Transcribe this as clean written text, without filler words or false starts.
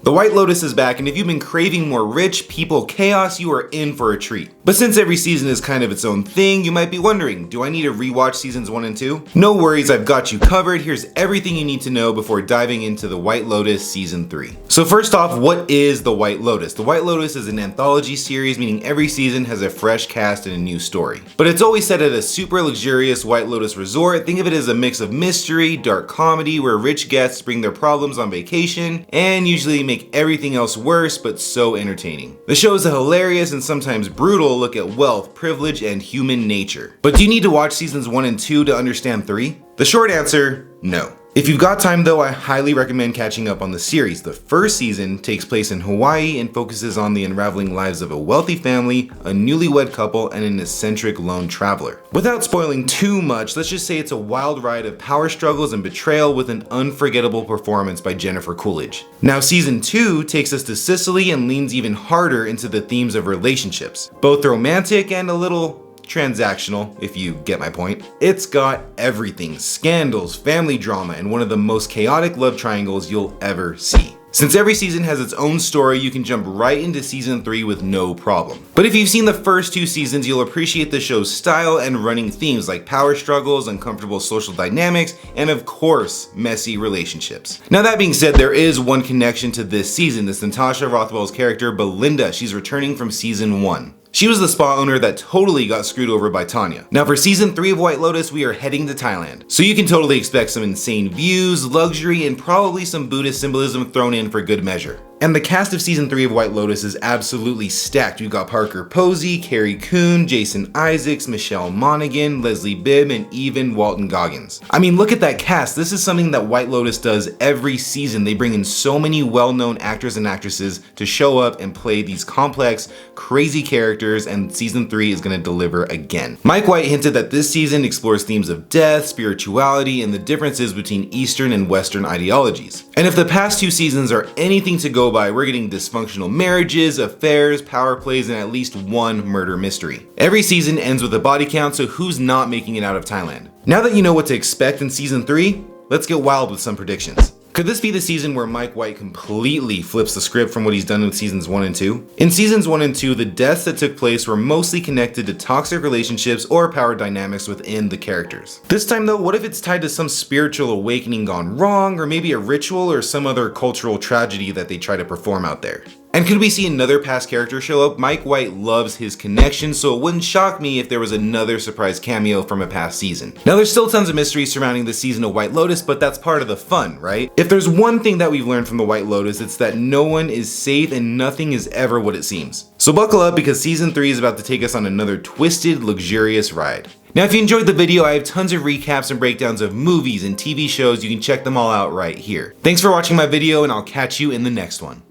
The White Lotus is back, and if you've been craving more rich people chaos, you are in for a treat. But since every season is kind of its own thing, you might be wondering, do I need to rewatch seasons 1 and 2? No worries, I've got you covered. Here's everything you need to know before diving into The White Lotus Season 3. So first off, what is The White Lotus? The White Lotus is an anthology series, meaning every season has a fresh cast and a new story. But it's always set at a super luxurious White Lotus resort. Think of it as a mix of mystery, dark comedy, where rich guests bring their problems on vacation, and usually make everything else worse, but so entertaining. The show is a hilarious and sometimes brutal look at wealth, privilege, and human nature. But do you need to watch seasons 1 and 2 to understand 3? The short answer, no. If you've got time though, I highly recommend catching up on the series. The first season takes place in Hawaii and focuses on the unraveling lives of a wealthy family, a newlywed couple, and an eccentric lone traveler. Without spoiling too much, let's just say it's a wild ride of power struggles and betrayal with an unforgettable performance by Jennifer Coolidge. Now season 2 takes us to Sicily and leans even harder into the themes of relationships, both romantic and a little transactional, if you get my point. It's got everything: scandals, family drama, and one of the most chaotic love triangles you'll ever see. Since every season has its own story, you can jump right into season 3 with no problem. But if you've seen the first 2 seasons, you'll appreciate the show's style and running themes like power struggles, uncomfortable social dynamics, and of course, messy relationships. Now that being said, there is one connection to this season. It's Natasha Rothwell's character, Belinda. She's returning from season 1. She was the spa owner that totally got screwed over by Tanya. Now for season 3 of White Lotus, we are heading to Thailand. So you can totally expect some insane views, luxury, and probably some Buddhist symbolism thrown in for good measure. And the cast of season 3 of White Lotus is absolutely stacked. We've got Parker Posey, Carrie Coon, Jason Isaacs, Michelle Monaghan, Leslie Bibb, and even Walton Goggins. I mean, look at that cast. This is something that White Lotus does every season. They bring in so many well-known actors and actresses to show up and play these complex, crazy characters, and season 3 is gonna deliver again. Mike White hinted that this season explores themes of death, spirituality, and the differences between Eastern and Western ideologies. And if the past 2 seasons are anything to go by, we're getting dysfunctional marriages, affairs, power plays, and at least one murder mystery. Every season ends with a body count, so who's not making it out of Thailand? Now that you know what to expect in season 3, let's get wild with some predictions. Could this be the season where Mike White completely flips the script from what he's done in seasons 1 and 2? In seasons 1 and 2, the deaths that took place were mostly connected to toxic relationships or power dynamics within the characters. This time though, what if it's tied to some spiritual awakening gone wrong, or maybe a ritual or some other cultural tragedy that they try to perform out there? And could we see another past character show up? Mike White loves his connections, so it wouldn't shock me if there was another surprise cameo from a past season. Now there's still tons of mystery surrounding this season of White Lotus, but that's part of the fun, right? If there's one thing that we've learned from the White Lotus, it's that no one is safe and nothing is ever what it seems. So buckle up, because season 3 is about to take us on another twisted, luxurious ride. Now if you enjoyed the video, I have tons of recaps and breakdowns of movies and TV shows. You can check them all out right here. Thanks for watching my video, and I'll catch you in the next one.